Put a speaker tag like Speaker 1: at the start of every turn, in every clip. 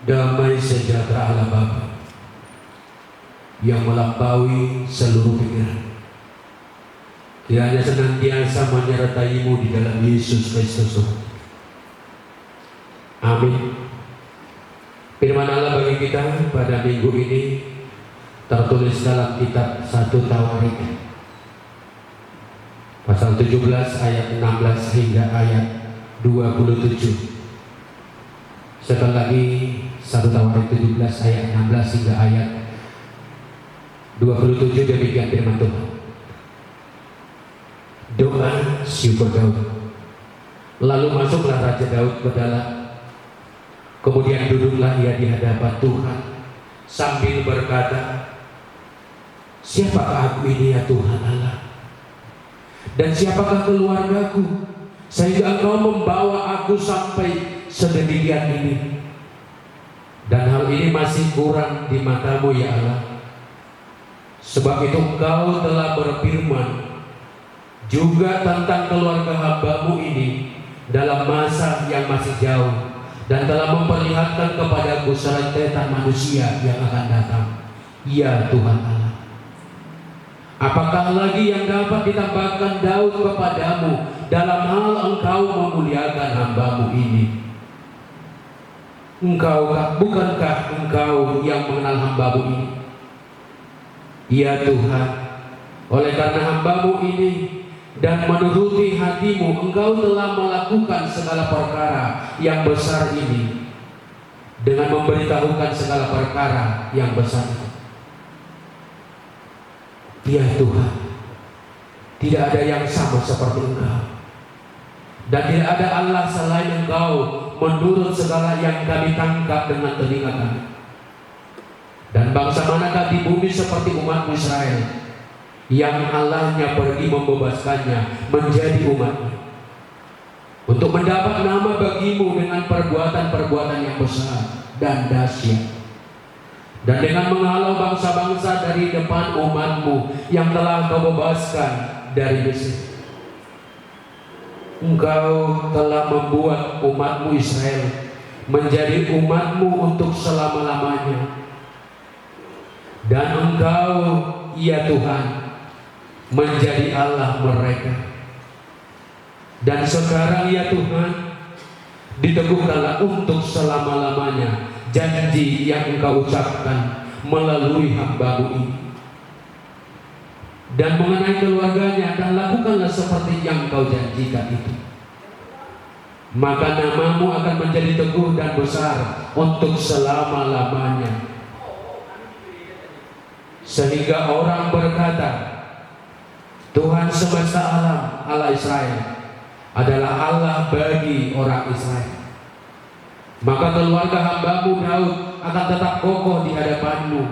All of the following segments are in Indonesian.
Speaker 1: damai sejahtera Allah Bapa yang melampaui seluruh pikiran, kiranya senantiasa menyertaimu di dalam Yesus Kristus. Amin. Firman Allah bagi kita pada minggu ini tertulis dalam kitab 1 Tawarik pasal 17 ayat 16 hingga ayat 27. Sekali lagi 1 Tawarik 17 ayat 16 hingga ayat 27. Demikian firman Tuhan. Doa syukur Daud. Lalu masuklah Raja Daud ke dalam, kemudian duduklah ia di hadapan Tuhan sambil berkata, siapakah aku ini ya Tuhan Allah? Dan siapakah keluargaku sehingga Engkau membawa aku sampai sedemikian ini? Dan hal ini masih kurang di mata-Mu ya Allah. Sebab itu Engkau telah berfirman juga tentang keluarga hamba-Mu ini dalam masa yang masih jauh, dan telah memperlihatkan kepadaku serentetan manusia yang akan datang. Ya Tuhan Allah, apakah lagi yang dapat ditambahkan Daud kepadamu dalam hal Engkau memuliakan hamba-Mu ini? Bukankah Engkau yang mengenal hamba-Mu ini? Ya Tuhan, oleh karena hamba-Mu ini dan menuruti hati-Mu, Engkau telah melakukan segala perkara yang besar ini dengan memberitahukan segala perkara yang besar itu. Ya Tuhan, tidak ada yang sama seperti Engkau, dan tidak ada Allah selain Engkau menurut segala yang kami tangkap dengan telinga kami. Dan bangsa manakah di bumi seperti umat Israel yang Allahnya pergi membebaskannya menjadi umatnya, untuk mendapat nama bagimu dengan perbuatan-perbuatan yang besar dan dahsyat, dan dengan menghalau bangsa-bangsa dari depan umatmu yang telah Kau bebaskan dari Mesir. Engkau telah membuat umatmu Israel menjadi umatmu untuk selama-lamanya, dan Engkau ya Tuhan menjadi Allah mereka. Dan sekarang ya Tuhan, diteguhkanlah untuk selama-lamanya janji yang Engkau ucapkan melalui hamba-Mu ini. Dan mengenai keluarganya, dan lakukanlah seperti yang Kau janjikan itu. Maka nama-Mu akan menjadi teguh dan besar untuk selama-lamanya, sehingga orang berkata, Tuhan semesta alam, Allah Israel, adalah Allah bagi orang Israel. Maka keluarga hamba-Mu Daud akan tetap kokoh di hadapan-Mu,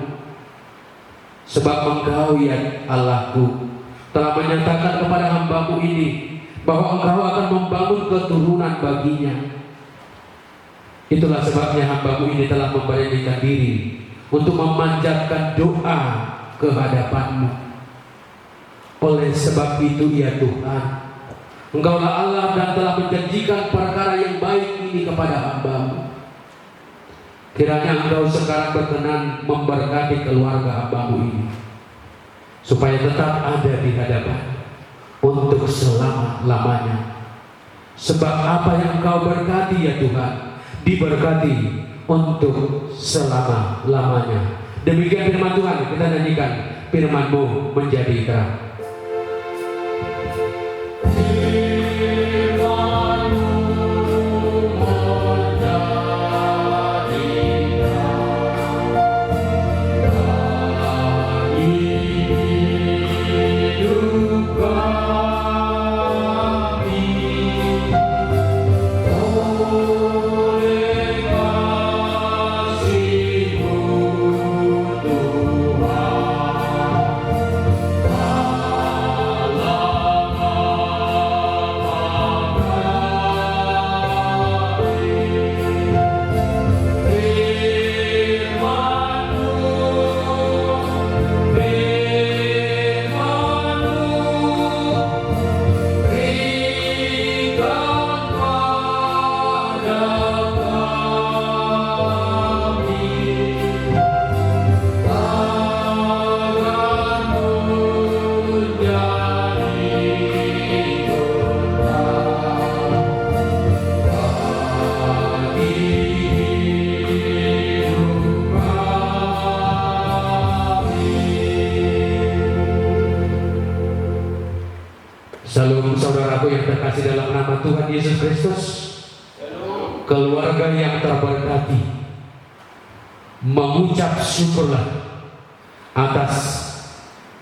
Speaker 1: sebab Engkau ya Allahku telah menyatakan kepada hamba-Mu ini bahwa Engkau akan membangun keturunan baginya. Itulah sebabnya hamba-Mu ini telah memberanikan diri untuk memanjatkan doa ke hadapan-Mu. Oleh sebab itu ya Tuhan, Engkaulah Allah dan telah menjanjikan perkara yang baik ini kepada hamba-Mu. Kiranya Engkau sekarang berkenan memberkati keluarga hamba-Mu ini, supaya tetap ada di hadapan untuk selama-lamanya. Sebab apa yang Engkau berkati ya Tuhan, diberkati untuk selama-lamanya. Demikian firman Tuhan. Kita nyanyikan firman-Mu menjadi terang.
Speaker 2: Tuhan
Speaker 1: nama Tuhan Yesus Kristus, keluarga yang terberkati mengucap syukurlah atas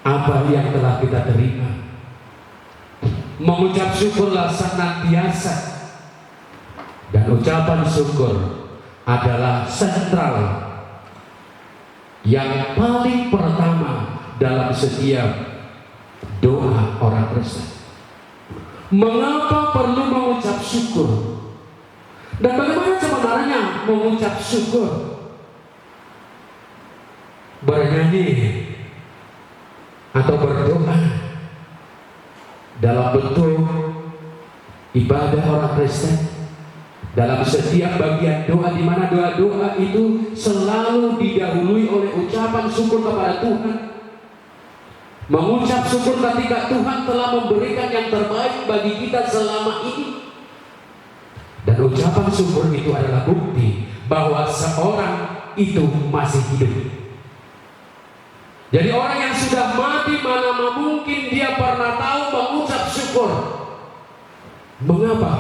Speaker 1: apa yang telah kita terima. Mengucap syukurlah senantiasa, dan ucapan syukur adalah sentral yang paling pertama dalam setiap doa orang Kristen. Mengapa perlu mengucap syukur? Dan bagaimana sebenarnya mengucap syukur? Bernyanyi atau berdoa dalam bentuk ibadah orang Kristen, dalam setiap bagian doa, di mana doa-doa itu selalu didahului oleh ucapan syukur kepada Tuhan. Mengucap syukur ketika Tuhan telah memberikan yang terbaik bagi kita selama ini. Dan ucapan syukur itu adalah bukti bahwa seorang itu masih hidup. Jadi orang yang sudah mati, mana mungkin dia pernah tahu mengucap syukur. Mengapa?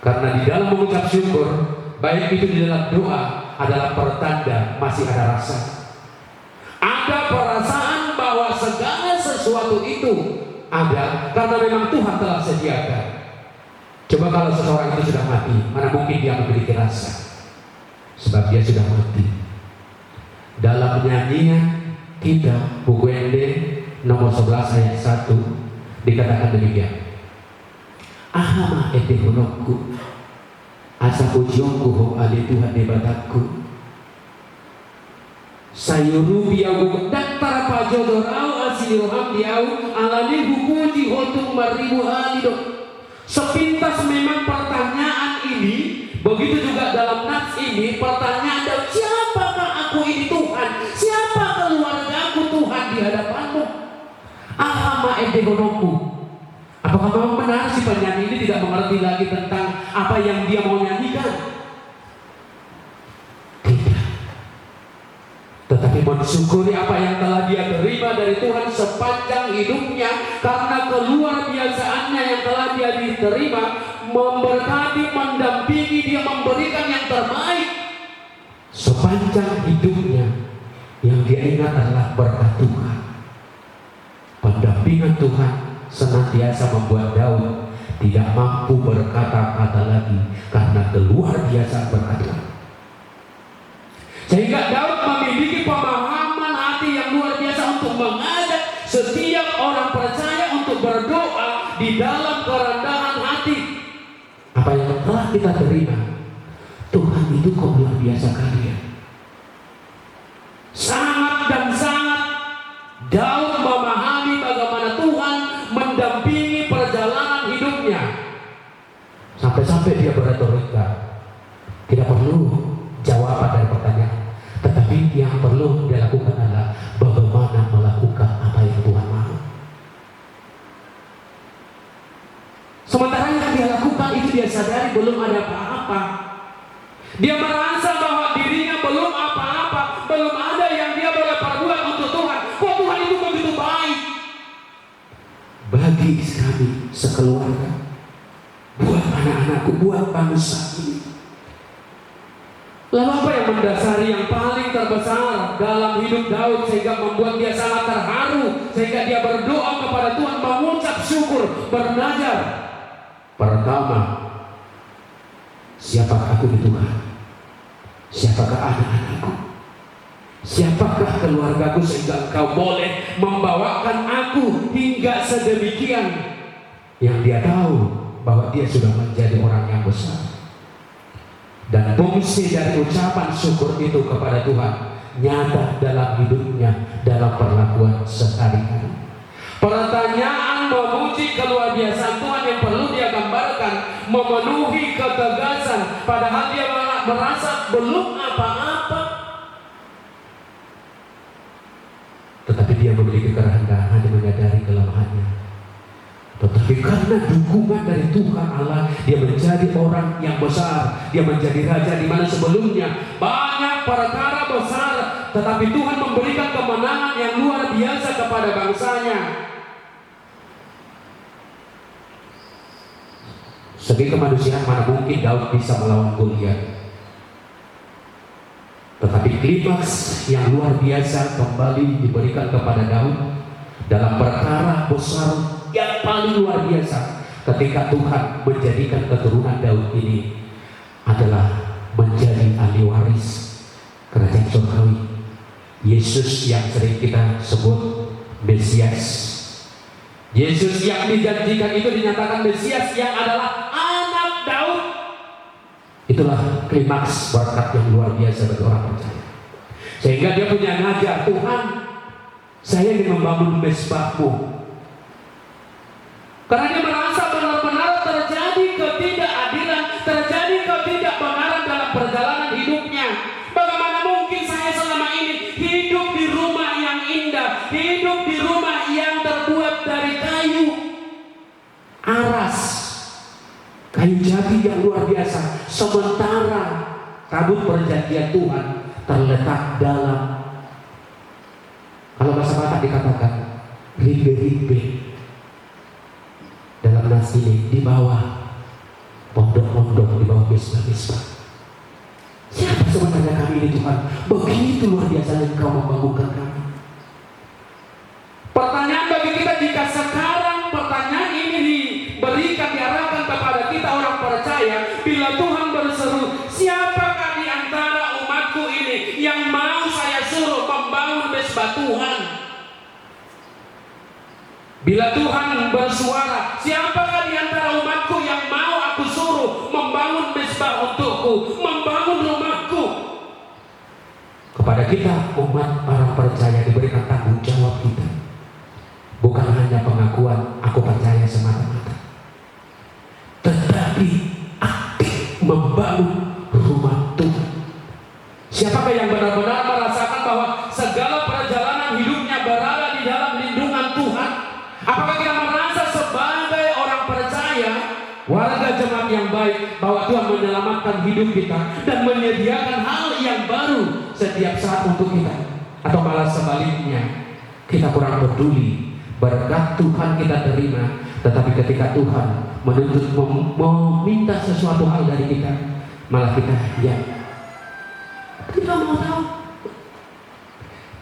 Speaker 1: Karena di dalam mengucap syukur, baik itu di dalam doa, adalah pertanda masih ada rasa. Ada perasaan bahwa segala sesuatu itu ada karena memang Tuhan telah sediakan. Coba kalau seseorang itu sudah mati, mana mungkin dia memiliki rasa? Sebab dia sudah mati. Dalam nyanyian kita, buku ND nomor 11 ayat 1 dikatakan demikian. Ahama ete honokku, asa pujiongku ho ale Tuhan debatakku. Sayuru biagu dan para pajodorau asiliroham diau alani hukuji hotung maribu alido. Sepintas memang pertanyaan ini, begitu juga dalam nats ini pertanyaan adalah siapakah aku ini Tuhan? Siapa keluargaku Tuhan di hadapanmu? Ahama ete honokku. Apakah memang benar si penyanyi ini tidak mengerti lagi tentang apa yang dia mau nyanyikan? Tetapi mensyukuri apa yang telah dia terima dari Tuhan sepanjang hidupnya, karena keluar biasaannya yang telah dia diterima memberkati, mendampingi dia, memberikan yang terbaik sepanjang hidupnya. Yang dia ingat adalah berkat Tuhan. Pendampingan Tuhan senantiasa membuat Daud tidak mampu berkata-kata lagi karena keluar biasa berkat Tuhan. Sehingga Daud memiliki pemahaman hati yang luar biasa untuk mengajak setiap orang percaya untuk berdoa di dalam kerendahan hati. Apa yang telah kita terima, Tuhan itu kok luar biasa kalian. Sangat dan sangat Daud memahami bagaimana Tuhan mendampingi perjalanan hidupnya. Sampai-sampai dia berretorika, tidak perlu jawaban dari pertanyaan, tetapi yang perlu dia lakukan adalah bagaimana melakukan apa yang Tuhan mau. Sementara yang dia lakukan itu dia sadari belum ada apa-apa. Dia merasa bahwa dirinya belum apa-apa, belum ada yang dia boleh perbuat untuk Tuhan. Kok Tuhan itu begitu baik bagi kami sekeluarga, buat anak-anakku, buat bangsa ini. Lalu apa yang mendasari yang paling terbesar dalam hidup Daud sehingga membuat dia sangat terharu, sehingga dia berdoa kepada Tuhan, mengucap syukur, bernazar? Pertama, siapakah aku di Tuhan? Siapakah anak-anakku? Siapakah keluargaku sehingga Engkau boleh membawakan aku hingga sedemikian? Yang dia tahu bahwa dia sudah menjadi orang yang besar. Dan fungsi dari ucapan syukur itu kepada Tuhan nyata dalam hidupnya, dalam perlakuan sehari-hari. Pertanyaan memuji keluarbiasaan Tuhan yang perlu dia gambarkan memenuhi ketegasan, padahal dia merasa belum apa-apa, tetapi dia memiliki kerendahan dan menyadari kelemahannya. Tetapi karena dukungan dari Tuhan Allah, dia menjadi orang yang besar, dia menjadi raja di mana sebelumnya banyak perkara besar, tetapi Tuhan memberikan kemenangan yang luar biasa kepada bangsanya. Segi kemanusiaan mana mungkin Daud bisa melawan Goliat. Tetapi klimaks yang luar biasa kembali diberikan kepada Daud dalam perkara besar yang paling luar biasa, ketika Tuhan menjadikan keturunan Daud ini adalah menjadi ahli waris kerajaan surgawi. Yesus yang sering kita sebut Mesias, Yesus yang dijanjikan itu dinyatakan Mesias yang adalah anak Daud. Itulah klimaks berkat yang luar biasa bagi orang percaya. Sehingga dia punya ngajar, Tuhan, saya ingin membangun mezbahmu. Karena dia merasa benar-benar terjadi ketidakadilan, terjadi ketidakbenaran dalam perjalanan hidupnya. Bagaimana mungkin saya selama ini hidup di rumah yang indah, hidup di rumah yang terbuat dari kayu aras, kayu jati yang luar biasa, sementara tabut perjanjian Tuhan terletak dalam, kalau bahasa Batak dikatakan rimbe-rimbe dalam nas ini, di bawah pondok-pondok, di bawah misbah-misbah. Siapa sebenarnya kami ini Tuhan? Begitu luar biasa Engkau membangunkan kami. Pertanyaan bagi kita, jika sekarang pertanyaan ini diberikan, diarahkan kepada kita orang percaya, bila Tuhan berseru, siapakah di antara umatku ini yang mau saya suruh membangun mezbah Tuhan? Bila Tuhan bersuara, siapakah di antara umatku yang mau aku suruh membangun mezbah untukku, membangun rumahku? Kepada kita umat orang percaya diberikan tanggung jawab kita, bukan hanya pengakuan aku percaya semata-mata, tetapi aktif membangun rumah Tuhan. Siapakah yang benar-benar merasakan bahwa segala perjalanan hidupnya berada di dalam lindungan Tuhan? Apakah kita merasa sebagai orang percaya, warga jemaat yang baik, bahwa Tuhan menyelamatkan hidup kita dan menyediakan hal yang baru setiap saat untuk kita? Atau malah sebaliknya, kita kurang peduli, berkat Tuhan kita terima, tetapi ketika Tuhan menuntut meminta sesuatu hal dari kita, malah kita kita mau tahu.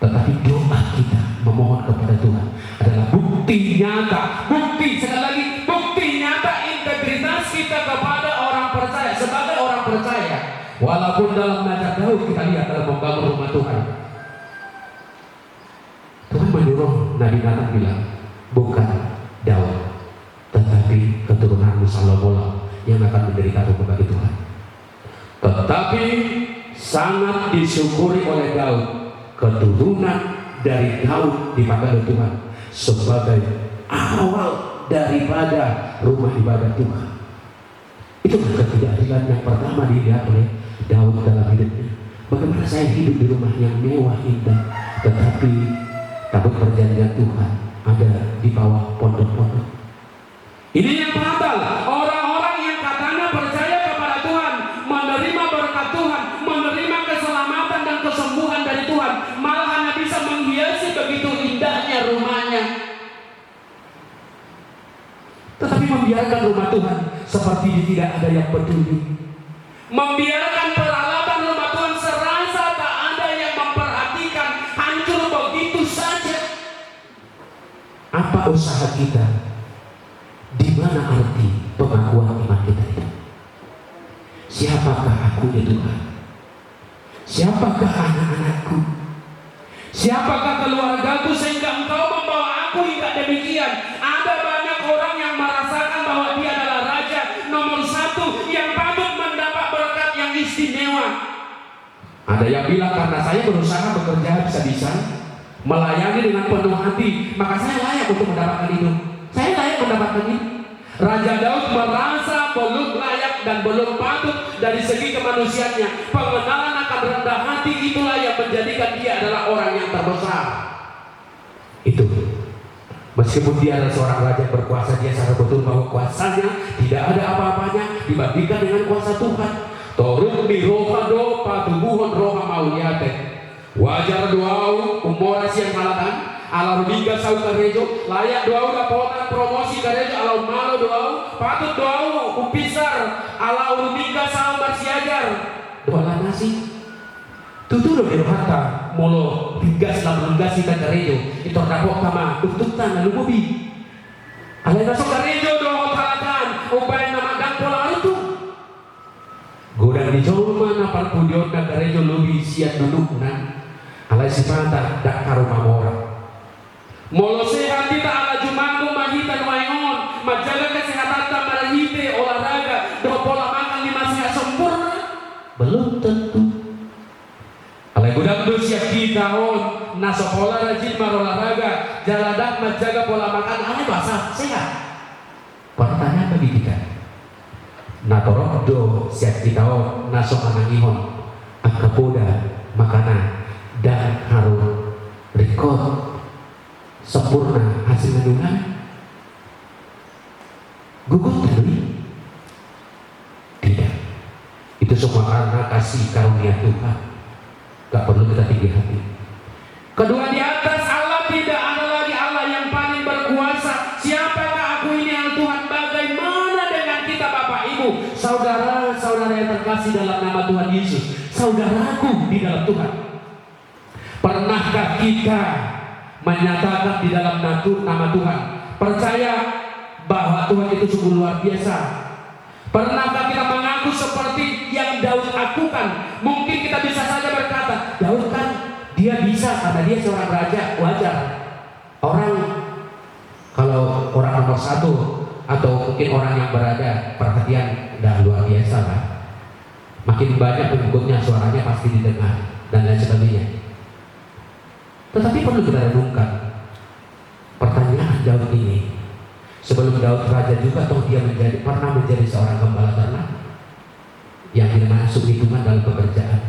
Speaker 1: Tetapi doa kita memohon kepada Tuhan adalah bukti nyata, sekali lagi, bukti nyata integritas kita kepada orang percaya. Sebagai orang percaya, walaupun dalam nada Daud kita lihat dalam membangun rumah Tuhan, Tuhan menyuruh Nabi Nathan bilang, bukan Daud, tetapi keturunanmu Salomo yang akan menderita rumah bagi Tuhan. Tetapi sangat disyukuri oleh Daud, keturunan dari Daud dipakai oleh Tuhan sebagai awal daripada rumah ibadah Tuhan. Itu ketidakadilan yang pertama dilihat oleh Daud dalam hidupnya. Bagaimana saya hidup di rumah yang mewah indah, tetapi tabut perjanjian Tuhan ada di bawah pondok-pondok. Ini yang fatal. Orang-orang yang katanya percaya kepada Tuhan, menerima berkat Tuhan, menerima keselamatan dan kesembuhan dari Tuhan, malah hanya bisa menghiasi begitu indahnya rumahnya, tetapi membiarkan rumah Tuhan seperti tidak ada yang peduli. Membiarkan peralatan rumah Tuhan serasa tak ada yang memperhatikan, hancur begitu saja. Apa usaha kita? Di mana arti pengakuan iman kita itu? Siapakah aku ya Tuhan? Siapakah anak-anakku? Siapakah keluargaku sehingga Engkau membawa aku hingga demikian? Ada banyak orang yang merasakan bahwa dia adalah raja nomor satu yang patut mendapat berkat yang istimewa. Ada yang bilang, karena saya berusaha bekerja habis-habisan, melayani dengan penuh hati, maka saya layak untuk mendapatkan itu. Saya layak mendapatkan ini. Raja Daud merasa belum layak dan belum patut dari segi kemanusiaannya. Pengenalan akan rendah hati itulah yang menjadikan dia adalah orang yang terbesar. Itu meskipun dia adalah seorang raja berkuasa, dia sadar betul bahwa kuasanya tidak ada apa-apanya dibandingkan dengan kuasa Tuhan. Torun mirohado patubuhon roha mauliate wajar doau umoras yang malatan Alau mingga sau karejo layak doa dapotan promosi karejo alau malo doa patut doa upisar alau mingga sau marsiajar doa lah nasi tutur do hata molo tigas lamun gas kita karejo itu dapok kama tututan lalu bobi alai masuk karejo doa talakan upaya nama dan pola itu godang di jauh mana parpudion dan karejo lebih siap duduk nan alai sifata dak karuma orang molo sehat kita ala jumangu mahita nuayon majaga kesehatan tambah hite olahraga do pola makan lima sehat sempurna belum tentu alai godang do siap kita on naso pola rajin olahraga jaladak majaga pola makan alai basah sehat pertanyaan bagi kita natorok do siap kita on naso anangihon akapoda makanan dan harus record sempurna hasil kandungan gugur tadi tidak itu semua karena kasih karunia Tuhan gak perlu kita tinggi hati. Kedua di atas Allah tidak ada lagi Allah yang paling berkuasa. Siapakah aku ini yang Tuhan? Bagaimana dengan kita Bapak Ibu saudara-saudara yang terkasih dalam nama Tuhan Yesus, saudaraku di dalam Tuhan. Pernahkah kita menyatakan di dalam nama Tuhan, percaya bahwa Tuhan itu sungguh luar biasa? Pernahkah kita mengaku seperti yang Daud lakukan? Mungkin kita bisa saja berkata, Daud kan dia bisa karena dia seorang raja, wajar. Orang kalau orang nomor satu atau mungkin orang yang berada perhatian dah luar biasa lah. Makin banyak pengikutnya suaranya pasti didengar dan lain sebagainya. Tetapi perlu kita renungkan pertanyaan Daud ini. Sebelum Daud raja juga toh dia pernah menjadi seorang gembala ternak yang tidak masuk hitungan dalam pekerjaan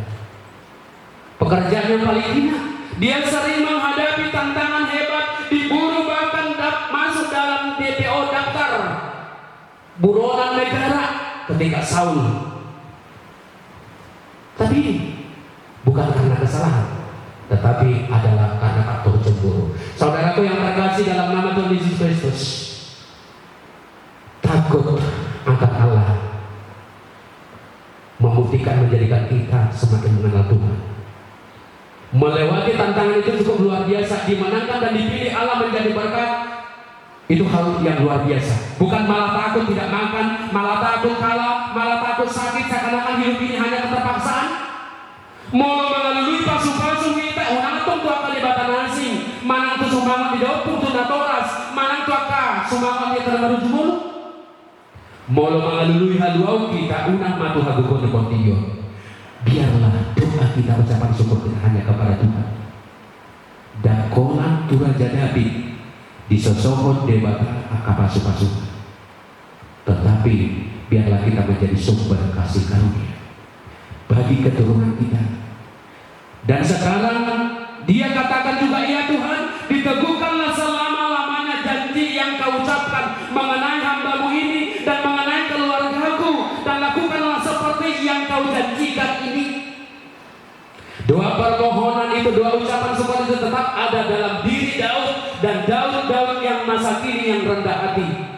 Speaker 1: yang paling hina. Dia sering menghadapi tantangan hebat, diburu bahkan masuk dalam DPO daftar buronan negara ketika Saul. Tapi bukan karena kesalahan, tetapi adalah karena faktor cemburu. Saudaraku yang terkasih dalam nama Tuhan Yesus Kristus, takut akan Allah membuktikan menjadikan kita semakin mengenal Tuhan. Melewati tantangan itu cukup luar biasa. Dimenangkan dan dipilih Allah menjadi berkat, itu hal yang luar biasa. Bukan malah takut tidak makan, malah takut kalah, malah takut sakit, seakan-akan hidup ini hanya keterpaksaan. Mau melalui pasu-pasu kita orang itu tuh akan libatan asing, manang tuh sumangan di dopung tuh natoras, manang tuh akan sumangan di terbaru jumul. Mau melalui haluau kita unang matu hagukon di kontiyo. Biarlah doa kita ucapan syukur kita hanya kepada Tuhan. Dan kolang turaja David disosokon debata akapasu-pasu. Tetapi biarlah kita menjadi sumber kasih karunia bagi keturunan kita. Dan sekarang dia katakan juga, ya Tuhan, diteguhkanlah selama-lamanya janji yang kau ucapkan mengenai hambamu ini dan mengenai keluargaku, dan lakukanlah seperti yang kau janjikan ini. Doa permohonan itu, doa ucapan seperti itu tetap ada dalam diri Daud, dan Daud yang masa kini yang rendah hati.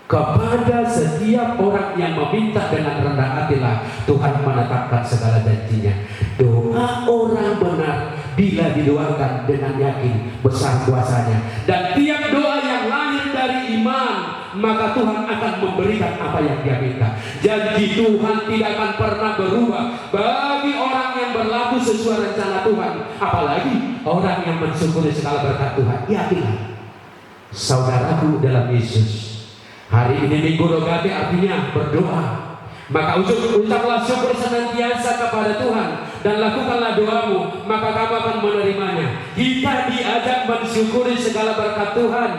Speaker 1: Kepada setiap orang yang meminta dengan rendah hatilah Tuhan menetapkan segala janjinya. Doa orang benar bila didoakan dengan yakin besar kuasanya, dan tiap doa yang lahir dari iman, maka Tuhan akan memberikan apa yang dia minta. Janji Tuhan tidak akan pernah berubah bagi orang yang berlaku sesuai rencana Tuhan, apalagi orang yang mensyukuri segala berkat Tuhan. Yakinlah saudaraku dalam Yesus. Hari ini Minggu Rogate artinya berdoa. Maka ucaplah syukur senantiasa kepada Tuhan dan lakukanlah doamu, maka kamu akan menerimanya. Kita diajak mensyukuri segala berkat Tuhan.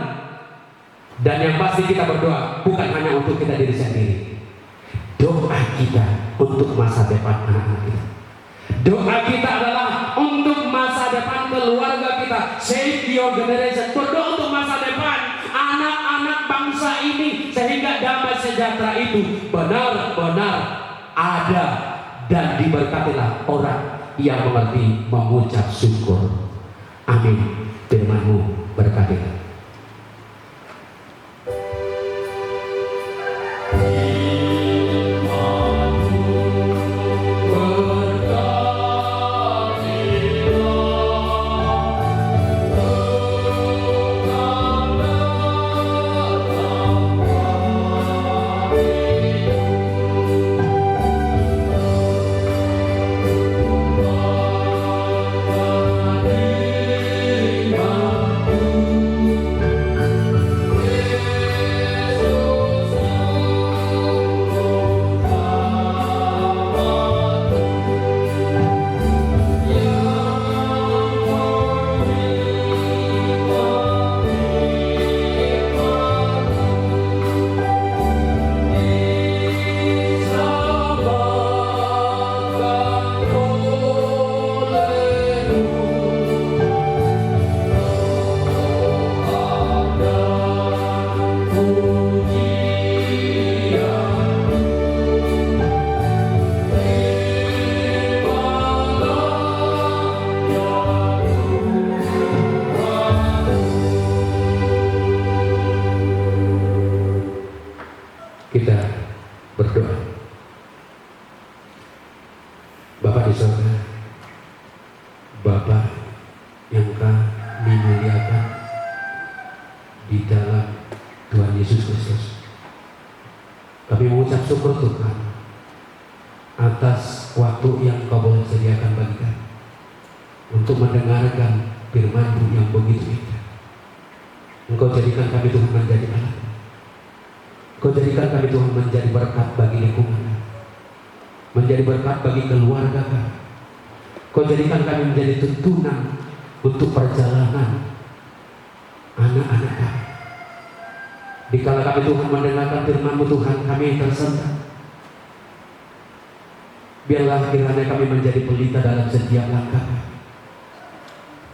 Speaker 1: Dan yang pasti kita berdoa bukan hanya untuk kita diri sendiri. Doa kita untuk masa depan anak-anak kita. Doa kita adalah untuk masa depan keluarga kita. Save your generation. Berdoa untuk masa depan anak-anak bangsa ini, sehingga damai sejahtera itu benar-benar ada dan diberkatilah orang yang mengerti mengucap syukur. Amin. Firman-Mu Berkati kami. Kita berdoa. Bapa di surga, Bapa yang kami muliakan di dalam Tuhan Yesus Kristus, kami mengucap syukur Tuhan atas waktu yang Kau boleh sediakan bagi kami untuk mendengarkan firman-Mu yang begitu indah. Engkau jadikan kami Tuhan menjadi alat. Kau jadikan kami Tuhan menjadi berkat bagi lingkungan, menjadi berkat bagi keluarga kami. Kau jadikan kami menjadi tuntunan untuk perjalanan anak-anak kami. Dikala kami Tuhan mendengarkan firman-Mu Tuhan, kami tersentak. Biarlah kiranya kami menjadi pelita dalam setiap langkah kami.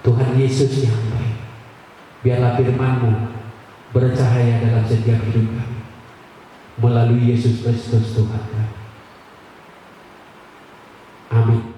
Speaker 1: Tuhan Yesus yang baik, biarlah firman-Mu bercahaya dalam setiap hidup kami melalui Yesus Kristus Tuhan kami. Amin.